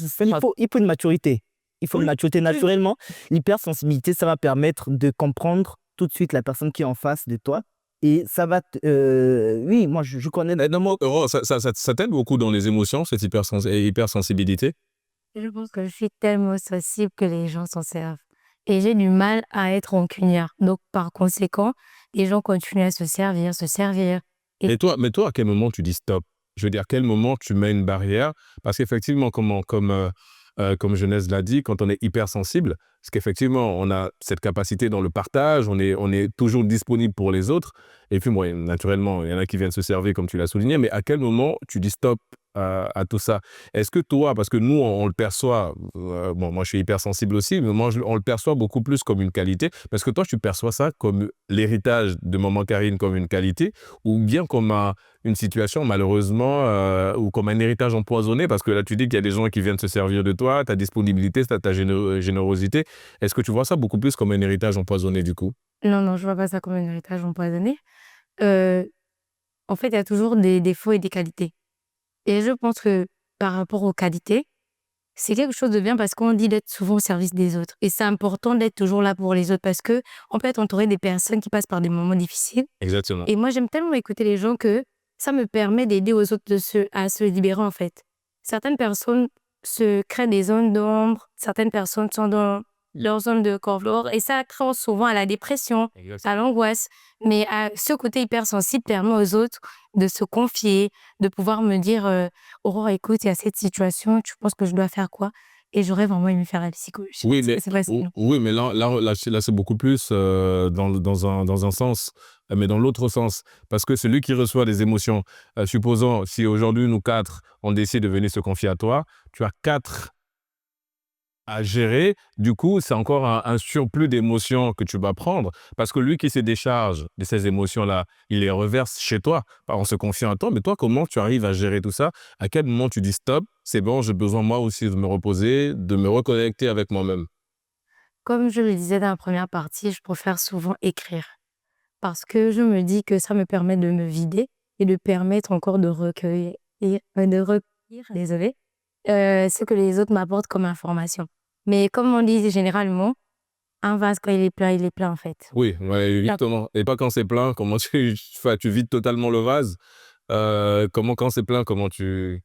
faut une maturité. Il faut une maturité. Naturellement, l'hypersensibilité, ça va permettre de comprendre tout de suite la personne qui est en face de toi. Et ça va... oui, moi, je connais... Non, Aurore, ça t'aide beaucoup dans les émotions, cette hypersensibilité? Je pense que je suis tellement sensible que les gens s'en servent. Et j'ai du mal à être rancunière. Donc, par conséquent, les gens continuent à se servir. Mais toi, à quel moment tu dis stop? Je veux dire, à quel moment tu mets une barrière? Parce qu'effectivement, comme Jeunesse l'a dit, quand on est hypersensible, parce qu'effectivement, on a cette capacité dans le partage, on est toujours disponible pour les autres. Et puis, moi, naturellement, il y en a qui viennent se servir, comme tu l'as souligné, mais à quel moment tu dis stop à tout ça? Est-ce que toi, parce que nous, on le perçoit, bon, moi, je suis hypersensible aussi, mais moi, on le perçoit beaucoup plus comme une qualité, parce que toi, tu perçois ça comme l'héritage de maman Karine comme une qualité, ou bien comme une situation, malheureusement, ou comme un héritage empoisonné, parce que là, tu dis qu'il y a des gens qui viennent se servir de toi, ta disponibilité, ta générosité. Est-ce que tu vois ça beaucoup plus comme un héritage empoisonné, du coup? Non, je vois pas ça comme un héritage empoisonné. En fait, il y a toujours des défauts et des qualités. Et je pense que par rapport aux qualités, c'est quelque chose de bien parce qu'on dit d'être souvent au service des autres. Et c'est important d'être toujours là pour les autres parce que on peut être entouré des personnes qui passent par des moments difficiles. Exactement. Et moi, j'aime tellement écouter les gens que ça me permet d'aider aux autres à se libérer, en fait. Certaines personnes se créent des zones d'ombre, certaines personnes sont dans leur zone de confort et ça crée souvent à la dépression, à l'angoisse. Mais ce côté hypersensible permet aux autres de se confier, de pouvoir me dire Aurore, écoute, il y a cette situation, tu penses que je dois faire quoi? Et j'aurais vraiment aimé faire la psychologie. Oui, mais là, c'est beaucoup plus dans un sens mais dans l'autre sens. Parce que celui qui reçoit des émotions, supposons, si aujourd'hui, nous 4, on décide de venir se confier à toi, tu as 4 à gérer. Du coup, c'est encore un surplus d'émotions que tu vas prendre. Parce que lui qui se décharge de ces émotions-là, il les reverse chez toi, en se confiant à toi. Mais toi, comment tu arrives à gérer tout ça? À quel moment tu dis stop, c'est bon, j'ai besoin moi aussi de me reposer, de me reconnecter avec moi-même? Comme je le disais dans la première partie, je préfère souvent écrire. Parce que je me dis que ça me permet de me vider et de permettre encore de recueillir, désolé, ce que les autres m'apportent comme information. Mais comme on dit généralement, un vase, quand il est plein en fait. Oui, ouais, exactement. Et pas quand c'est plein, comment tu vides totalement le vase. Comment quand c'est plein, comment tu...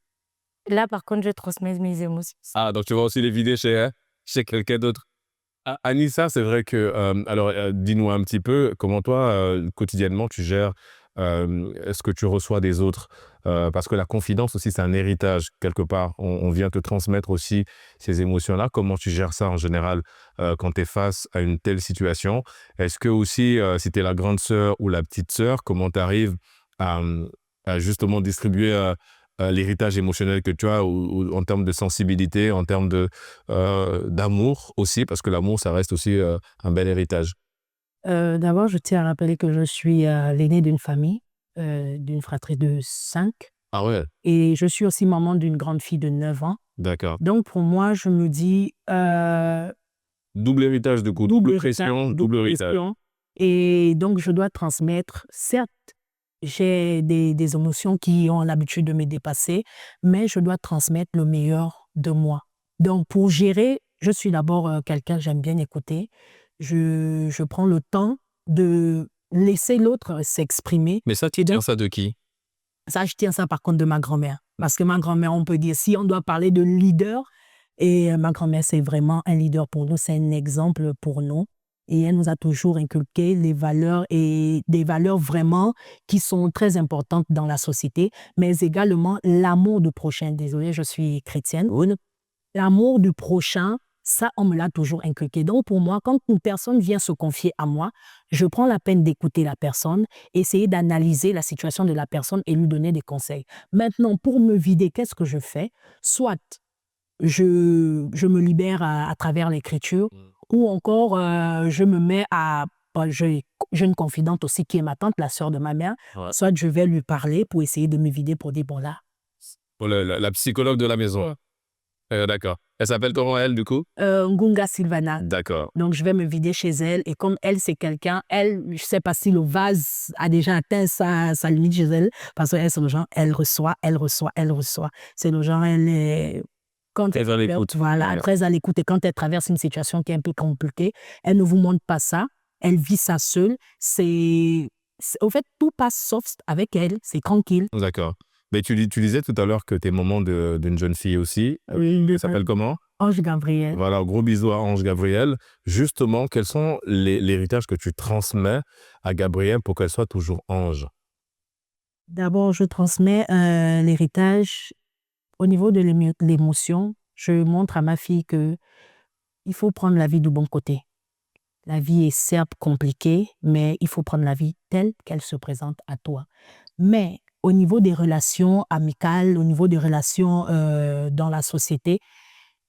Là, par contre, je transmets mes émotions. Ah, donc tu vas aussi les vider chez quelqu'un d'autre. Ah, Anissa, c'est vrai que, alors, dis-nous un petit peu comment toi, quotidiennement, tu gères ce que tu reçois des autres. Parce que la confidence aussi, c'est un héritage quelque part. On vient te transmettre aussi ces émotions-là. Comment tu gères ça en général quand tu es face à une telle situation? Est-ce que aussi, si tu es la grande sœur ou la petite sœur, comment tu arrives à justement distribuer l'héritage émotionnel que tu as ou en termes de sensibilité, en termes d'amour aussi, parce que l'amour, ça reste aussi un bel héritage. D'abord, je tiens à rappeler que je suis l'aînée d'une famille, d'une fratrie de 5. Ah ouais, Et je suis aussi maman d'une grande fille de 9 ans. d'accord. Donc, pour moi, je me dis Double héritage, du coup. Double pression, double héritage. pression. Et donc, je dois transmettre. Certes, j'ai des émotions qui ont l'habitude de me dépasser, mais je dois transmettre le meilleur de moi. Donc, pour gérer, je suis d'abord quelqu'un, j'aime bien écouter. Je prends le temps de laisser l'autre s'exprimer. Mais ça, tu tiens ça de qui? Ça, je tiens ça par contre de ma grand-mère. Parce que ma grand-mère, on peut dire, si on doit parler de leader, et ma grand-mère, c'est vraiment un leader pour nous, c'est un exemple pour nous. Et elle nous a toujours inculqué les valeurs et des valeurs vraiment qui sont très importantes dans la société, mais également l'amour du prochain. Désolée, je suis chrétienne. L'amour du prochain, ça, on me l'a toujours inculqué. Donc, pour moi, quand une personne vient se confier à moi, je prends la peine d'écouter la personne, essayer d'analyser la situation de la personne et lui donner des conseils. Maintenant, pour me vider, qu'est-ce que je fais? Soit je me libère à travers l'écriture, ou encore je me mets à... J'ai une confidente aussi qui est ma tante, la sœur de ma mère. Ouais. Soit je vais lui parler pour essayer de me vider, pour dire, bon là... Pour la psychologue de la maison. D'accord. Elle s'appelle comment, elle, du coup? Ngunga Sylvana. D'accord. Donc, je vais me vider chez elle. Et comme elle, c'est quelqu'un, elle, je ne sais pas si le vase a déjà atteint sa limite chez elle, parce qu'elle, c'est le genre, elle reçoit, elle reçoit, elle reçoit. C'est le genre, elle est... Quand Très à l'écoute. Voilà, très à l'écoute. Et quand elle traverse une situation qui est un peu compliquée, elle ne vous montre pas ça. Elle vit ça seule. Au fait, tout passe soft avec elle. C'est tranquille. D'accord. Mais tu disais tout à l'heure que tu es maman d'une jeune fille aussi. Elle s'appelle comment? Ange Gabriel. Voilà, gros bisous à Ange Gabriel. Justement, quels sont l'héritage que tu transmets à Gabriel pour qu'elle soit toujours Ange? D'abord, je transmets l'héritage au niveau de l'émotion. Je montre à ma fille que il faut prendre la vie du bon côté. La vie est certes compliquée, mais il faut prendre la vie telle qu'elle se présente à toi. Mais au niveau des relations amicales, au niveau des relations dans la société,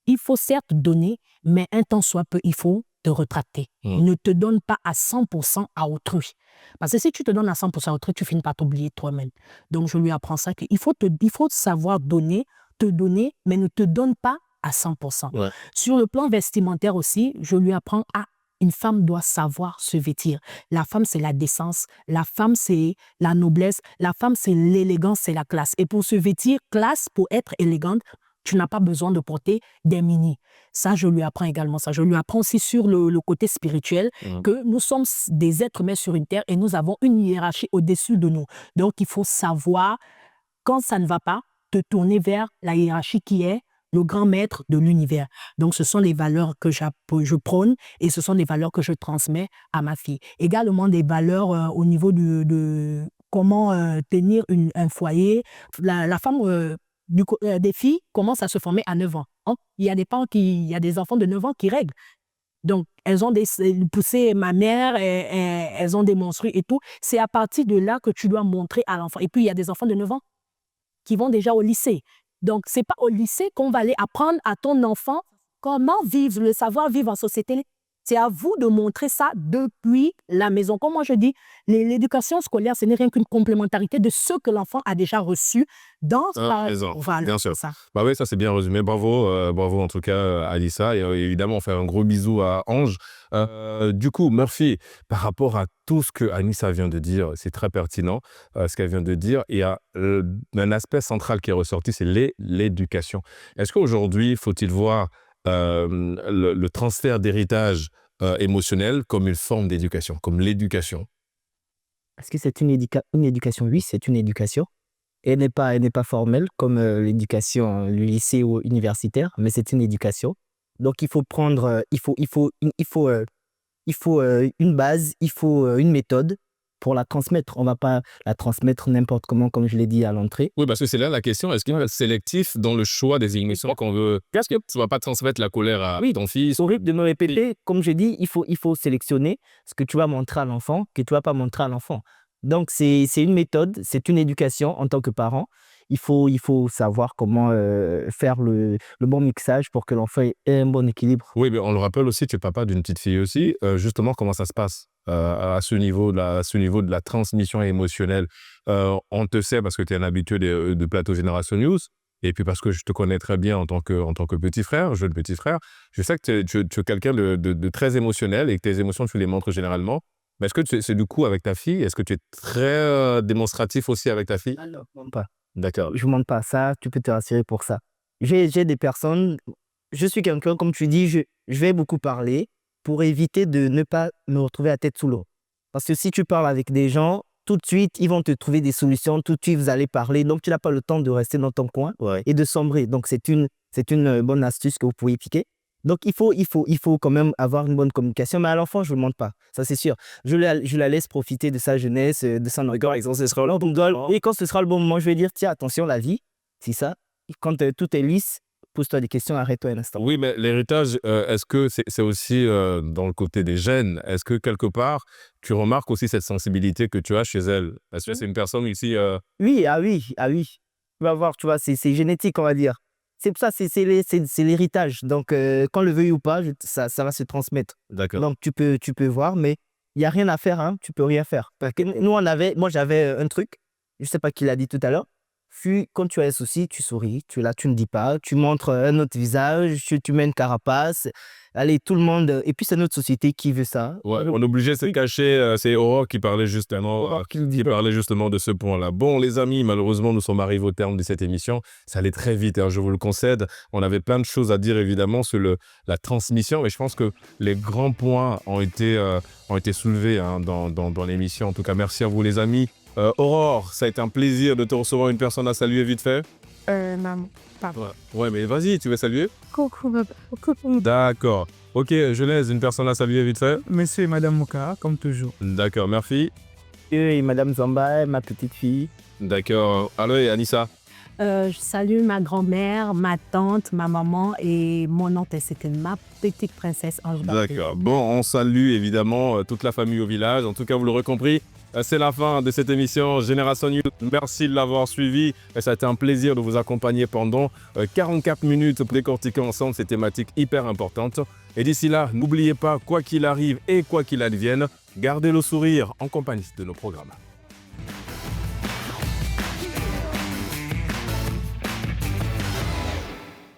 il faut certes donner, mais un tant soit peu, il faut te retracter. Ne te donne pas à 100% à autrui. Parce que si tu te donnes à 100% à autrui, tu finis par t'oublier toi-même. Donc, je lui apprends ça, qu'il faut savoir donner, te donner, mais ne te donne pas à 100%. Ouais. Sur le plan vestimentaire aussi, je lui apprends à une femme doit savoir se vêtir. La femme, c'est la décence. La femme, c'est la noblesse. La femme, c'est l'élégance, c'est la classe. Et pour se vêtir classe, pour être élégante, tu n'as pas besoin de porter des mini. Ça, je lui apprends également ça. Je lui apprends aussi sur le côté spirituel que nous sommes des êtres humains sur une terre et nous avons une hiérarchie au-dessus de nous. Donc, il faut savoir, quand ça ne va pas, te tourner vers la hiérarchie qui est le grand maître de l'univers. Donc, ce sont les valeurs que je prône et ce sont les valeurs que je transmets à ma fille. Également des valeurs au niveau de comment tenir un foyer. La femme... des filles commencent à se former à 9 ans. Hein? Il y a des enfants de 9 ans qui règlent. Donc, elles ont des poussées, ma mère, elles ont des menstrues et tout. C'est à partir de là que tu dois montrer à l'enfant. Et puis, il y a des enfants de 9 ans qui vont déjà au lycée. Donc, ce n'est pas au lycée qu'on va aller apprendre à ton enfant comment vivre, le savoir vivre en société. C'est à vous de montrer ça depuis la maison. Comme moi je dis, l'éducation scolaire, ce n'est rien qu'une complémentarité de ce que l'enfant a déjà reçu dans sa maison. Voilà, Bien sûr. ça. Bah oui, ça c'est bien résumé. Bravo, bravo en tout cas à Alissa. Et évidemment, on fait un gros bisou à Ange. Du coup, Murphy, par rapport à tout ce que Anissa vient de dire, c'est très pertinent ce qu'elle vient de dire. Il y a un aspect central qui est ressorti, c'est l'éducation. Est-ce qu'aujourd'hui, faut-il voir le transfert d'héritage émotionnel comme une forme d'éducation, comme l'éducation? Est-ce que c'est une éducation? Oui, c'est une éducation. Elle n'est pas formelle comme l'éducation, le lycée ou universitaire, mais c'est une éducation. Donc, il faut prendre, il faut une base, il faut une méthode pour la transmettre. On ne va pas la transmettre n'importe comment, comme je l'ai dit à l'entrée. Oui, parce que c'est là la question. Est-ce qu'il faut être sélectif dans le choix des émissions qu'on veut? Qu'est-ce que tu ne vas pas transmettre la colère à ton fils? C'est horrible de me répéter. Comme je dis, il faut sélectionner ce que tu vas montrer à l'enfant, que tu ne vas pas montrer à l'enfant. Donc, c'est une méthode, c'est une éducation en tant que parent. Il faut savoir comment faire le bon mixage pour que l'enfant ait un bon équilibre. Oui, mais on le rappelle aussi, tu es papa d'une petite fille aussi. Justement, comment ça se passe à ce niveau de la transmission émotionnelle? On te sait parce que tu es un habitué de Plateau Génération News. Et puis parce que je te connais très bien en tant que petit frère, jeune petit frère. Je sais que tu es quelqu'un de très émotionnel et que tes émotions, tu les montres généralement. Mais est-ce que c'est du coup avec ta fille? Est-ce que tu es très démonstratif aussi avec ta fille? Alors, je ne montre pas. D'accord. Je ne montre pas ça, tu peux te rassurer pour ça. J'ai des personnes, je suis quelqu'un, comme tu dis, je vais beaucoup parler pour éviter de ne pas me retrouver à tête sous l'eau. Parce que si tu parles avec des gens, tout de suite, ils vont te trouver des solutions, tout de suite, vous allez parler. Donc, tu n'as pas le temps de rester dans ton coin et de sombrer. Donc, c'est une bonne astuce que vous pouvez piquer. Donc, il faut quand même avoir une bonne communication. Mais à l'enfant, je ne le montre pas. Ça, c'est sûr. Je la laisse profiter de sa jeunesse, de son regard. Et quand ce sera le bon moment, je vais dire, tiens, attention, la vie, c'est ça. Quand tout est lisse, pose-toi des questions, arrête-toi un instant. Oui, mais l'héritage, est-ce que c'est aussi dans le côté des gènes? Est-ce que quelque part, tu remarques aussi cette sensibilité que tu as chez elle? Est-ce que c'est une personne ici Oui. Tu vas voir, tu vois, c'est génétique, on va dire. C'est pour ça, c'est l'héritage. Donc, qu'on le veuille ou pas, ça va se transmettre. D'accord. Donc, tu peux voir, mais il n'y a rien à faire, hein. Tu peux rien faire. Parce que moi, j'avais un truc, je ne sais pas qui l'a dit tout à l'heure. Puis, quand tu as un souci, tu souris, tu es là, tu ne dis pas, tu montres un autre visage, tu mets une carapace. Allez, tout le monde. Et puis, c'est notre société qui veut ça. Ouais, on est obligé de se cacher. C'est Aurore qui parlait justement, de ce point-là. Bon, les amis, malheureusement, nous sommes arrivés au terme de cette émission. Ça allait très vite, hein, je vous le concède. On avait plein de choses à dire, évidemment, sur la transmission. Mais je pense que les grands points ont été soulevés hein, dans l'émission. En tout cas, merci à vous, les amis. Aurore, ça a été un plaisir de te recevoir. Une personne à saluer vite fait. Maman, papa. Ouais, mais vas-y, tu veux saluer? Coucou, papa. Coucou. D'accord. Ok, Genèse, une personne à saluer vite fait. Monsieur et Madame Moka, comme toujours. D'accord, merci. Et Madame Zamba, ma petite fille. D'accord. Allô, et Anissa? Je salue ma grand-mère, ma tante, ma maman et mon oncle. C'était ma petite princesse Ange Baptiste. D'accord. Bon, on salue évidemment toute la famille au village. En tout cas, vous l'aurez compris, c'est la fin de cette émission Génération News. Merci de l'avoir suivi. Ça a été un plaisir de vous accompagner pendant 44 minutes pour décortiquer ensemble ces thématiques hyper importantes. Et d'ici là, n'oubliez pas, quoi qu'il arrive et quoi qu'il advienne, gardez le sourire en compagnie de nos programmes.